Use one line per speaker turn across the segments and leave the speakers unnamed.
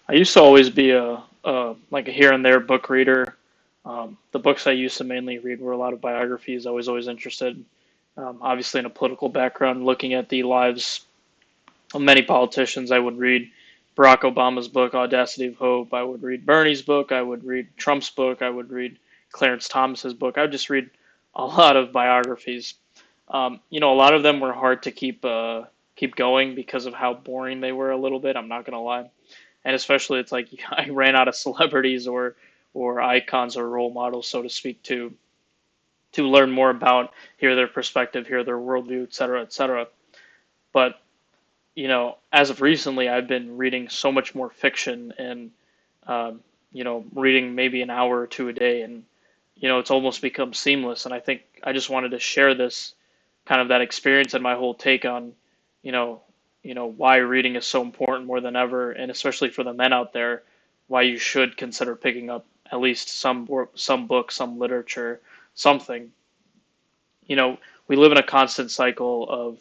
I used to always be a here and there book reader. The books I used to mainly read were a lot of biographies. I was always interested, obviously in a political background, looking at the lives of many politicians. I would read Barack Obama's book, Audacity of Hope. I would read Bernie's book. I would read Trump's book. I would read Clarence Thomas's book. I would just read a lot of biographies. A lot of them were hard to keep going because of how boring they were a little bit. I'm not gonna lie, and especially it's like I ran out of celebrities or icons or role models, so to speak, to learn more about, hear their perspective, hear their worldview, et cetera, et cetera. But as of recently, I've been reading so much more fiction and reading maybe an hour or two a day, and it's almost become seamless. And I think I just wanted to share this kind of that experience and my whole take on, you know, why reading is so important more than ever, and especially for the men out there, why you should consider picking up at least some book, some literature, something. We live in a constant cycle of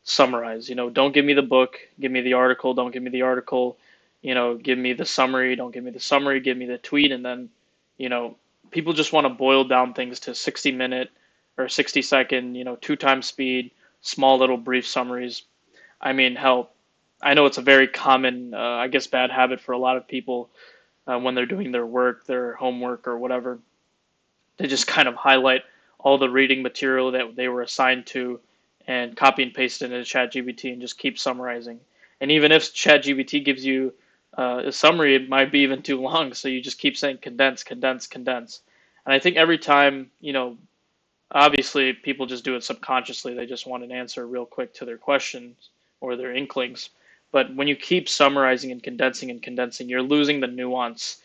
summarize. Don't give me the book, give me the article. Don't give me the article. Give me the summary. Don't give me the summary. Give me the tweet, and then, you know, people just want to boil down things to 60-minute or 60-second, two times speed, small little brief summaries. I mean, hell, I know it's a very common, I guess, bad habit for a lot of people when they're doing their work, their homework, or whatever. They just kind of highlight all the reading material that they were assigned to and copy and paste it into ChatGPT and just keep summarizing. And even if ChatGPT gives you a summary, it might be even too long. So you just keep saying condense, condense, condense. And I think every time, obviously people just do it subconsciously. They just want an answer real quick to their questions or their inklings. But when you keep summarizing and condensing, you're losing the nuance.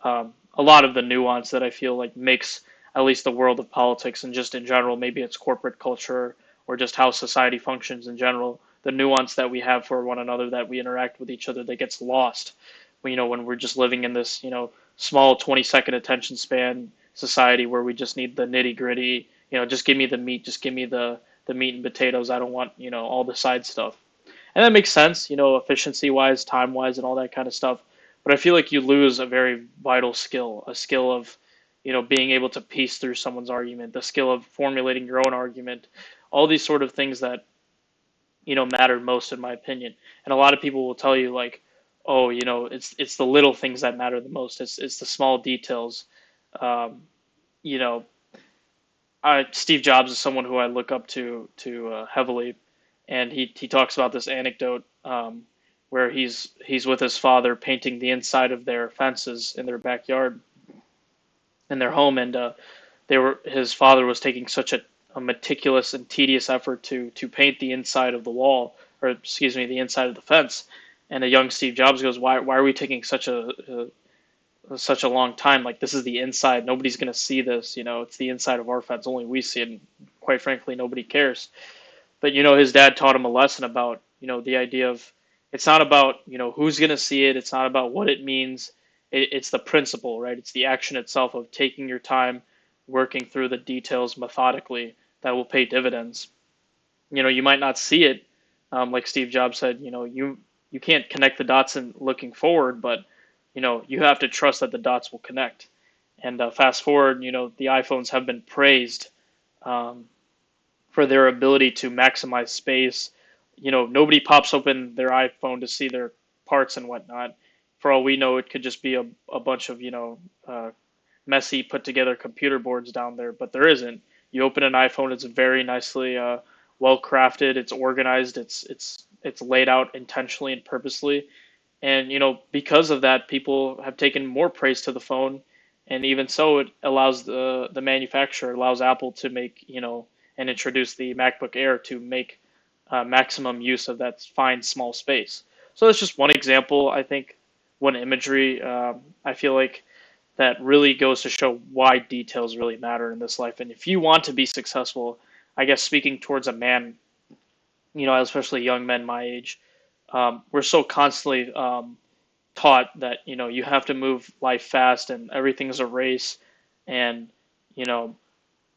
A lot of the nuance that I feel like makes at least the world of politics and just in general, maybe it's corporate culture or just how society functions in general, the nuance that we have for one another, that we interact with each other, that gets lost. When we're just living in this, small 20-second attention span society where we just need the nitty gritty, just give me the meat, just give me the meat and potatoes. I don't want, all the side stuff. And that makes sense, efficiency wise, time wise, and all that kind of stuff. But I feel like you lose a very vital skill, a skill of, being able to piece through someone's argument, the skill of formulating your own argument, all these sort of things that, matter most in my opinion. And a lot of people will tell you like, oh, it's the little things that matter the most. It's the small details. Um, you know, Steve Jobs is someone who I look up to heavily, and he talks about this anecdote where he's with his father painting the inside of their fences in their backyard in their home, and his father was taking such a meticulous and tedious effort to paint the inside of the wall, or excuse me, the inside of the fence. And a young Steve Jobs goes, why are we taking such a long time? Like, this is the inside. Nobody's gonna see this. It's the inside of our fence. Only we see it. And quite frankly, nobody cares. But his dad taught him a lesson about the idea of, it's not about who's gonna see it. It's not about what it means. It's the principle, right? It's the action itself of taking your time, working through the details methodically, that will pay dividends. You might not see it, like Steve Jobs said. You can't connect the dots and looking forward, but you have to trust that the dots will connect. And fast forward, the iPhones have been praised um, for their ability to maximize space. Nobody pops open their iPhone to see their parts and whatnot. For all we know, it could just be a bunch of messy put together computer boards down there, but there isn't. You open an iPhone, it's very nicely well crafted, it's organized, it's laid out intentionally and purposely. And because of that, people have taken more praise to the phone, and even so, it allows the manufacturer, allows Apple to make and introduce the MacBook Air to make maximum use of that fine small space. So that's just one example. I think one imagery. I feel like that really goes to show why details really matter in this life. And if you want to be successful, I guess speaking towards a man, especially young men my age, we're so constantly taught that you have to move life fast and everything's a race, and you know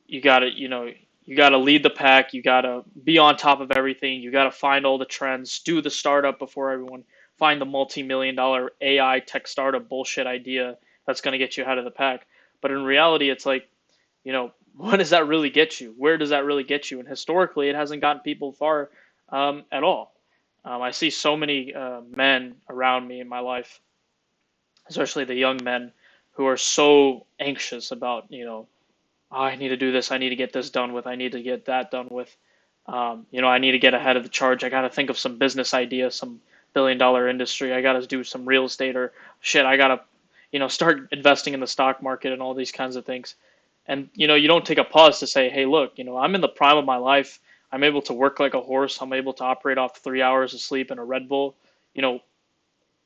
you gotta you gotta lead the pack, you gotta be on top of everything, you gotta find all the trends, do the startup before everyone, find the multi-million dollar AI tech startup bullshit idea that's going to get you ahead of the pack. But in reality, it's like, what does that really get you? Where does that really get you? And historically, it hasn't gotten people far at all. I see so many men around me in my life, especially the young men, who are so anxious about, oh, I need to do this, I need to get this done with, I need to get that done with. I need to get ahead of the charge. I got to think of some business idea, some billion-dollar industry. I got to do some real estate or shit. I got to, start investing in the stock market and all these kinds of things. And, you don't take a pause to say, hey, look, I'm in the prime of my life. I'm able to work like a horse. I'm able to operate off 3 hours of sleep and a Red Bull. You know,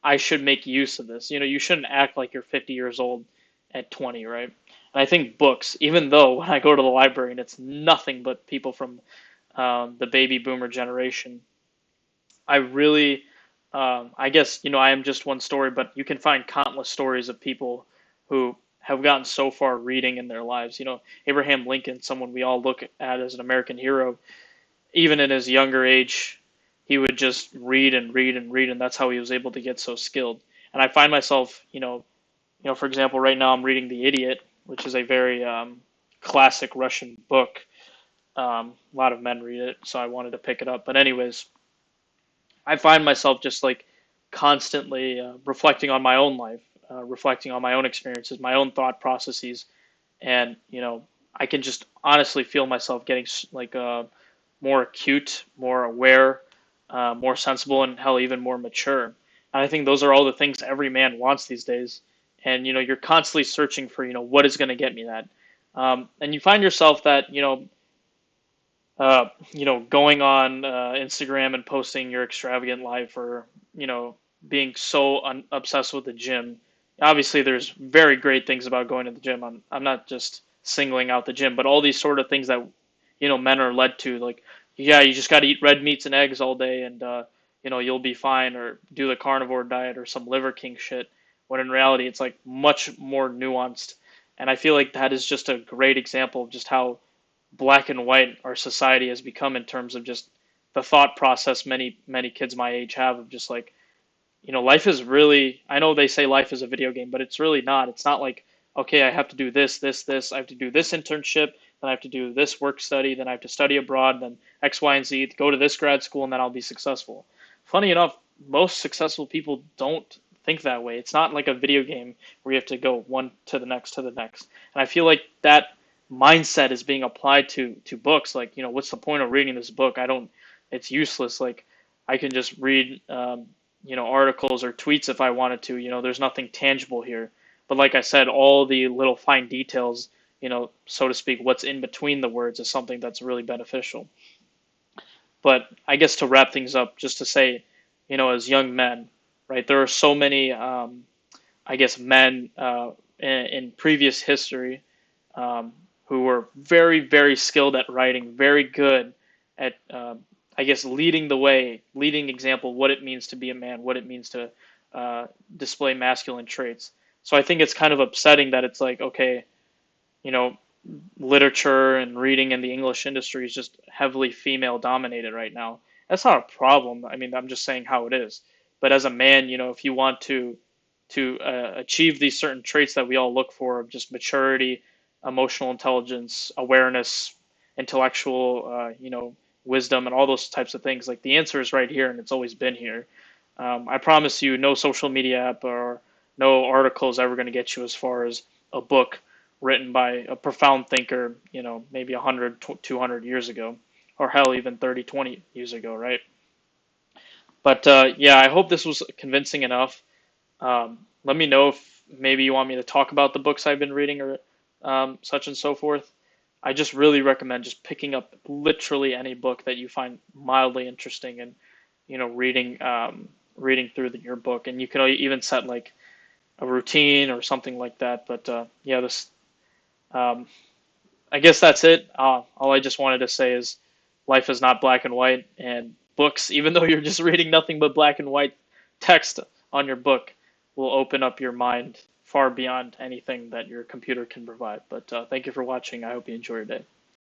I should make use of this. You shouldn't act like you're 50 years old at 20, right? And I think books, even though when I go to the library and it's nothing but people from the baby boomer generation, I really, I guess, I am just one story, but you can find countless stories of people who have gotten so far reading in their lives. Abraham Lincoln, someone we all look at as an American hero, even in his younger age, he would just read and read and read, and that's how he was able to get so skilled. And I find myself, for example, right now I'm reading The Idiot, which is a very classic Russian book. A lot of men read it, so I wanted to pick it up. But anyways, I find myself just like constantly reflecting on my own life, reflecting on my own experiences, my own thought processes, and I can just honestly feel myself getting like more acute, more aware, more sensible, and hell, even more mature. And I think those are all the things every man wants these days. And you're constantly searching for what is going to get me that. And you find yourself that going on Instagram and posting your extravagant life, or being so obsessed with the gym. Obviously, there's very great things about going to the gym. I'm not just singling out the gym, but all these sort of things that men are led to, like, yeah, you just got to eat red meats and eggs all day, and you'll be fine, or do the carnivore diet or some Liver King shit. When in reality, it's like much more nuanced. And I feel like that is just a great example of just how black and white our society has become in terms of just the thought process many kids my age have, of just like, life is really, I know they say life is a video game, but it's really not. It's not like, okay, I have to do this, I have to do this internship, then I have to do this work study, then I have to study abroad, then X, Y, and Z, to go to this grad school, and then I'll be successful. Funny enough, most successful people don't think that way. It's not like a video game where you have to go one to the next to the next. And I feel like that mindset is being applied to books. Like, what's the point of reading this book? It's useless. Like, I can just read articles or tweets if I wanted to. There's nothing tangible here. But like I said, all the little fine details, so to speak, what's in between the words, is something that's really beneficial. But I guess to wrap things up, just to say, as young men, right, there are so many, I guess, men in previous history, who were very, very skilled at writing, very good at, I guess, leading the way, leading example, what it means to be a man, what it means to display masculine traits. So I think it's kind of upsetting that it's like, okay, you know, literature and reading in the English industry is just heavily female dominated right now. That's not a problem. I mean, I'm just saying how it is. But as a man, if you want to achieve these certain traits that we all look for, of just maturity, emotional intelligence, awareness, intellectual, wisdom, and all those types of things, like, the answer is right here, and it's always been here. I promise you, no social media app or no article is ever going to get you as far as a book written by a profound thinker, maybe 100, 200 years ago, or hell, even 30, 20 years ago, right? But yeah, I hope this was convincing enough. Let me know if maybe you want me to talk about the books I've been reading, or such and so forth. I just really recommend just picking up literally any book that you find mildly interesting, and reading through your book. And you can even set like a routine or something like that. But yeah, this um, I guess that's it. All I just wanted to say is life is not black and white, and books, even though you're just reading nothing but black and white text on your book, will open up your mind far beyond anything that your computer can provide. But thank you for watching. I hope you enjoy your day.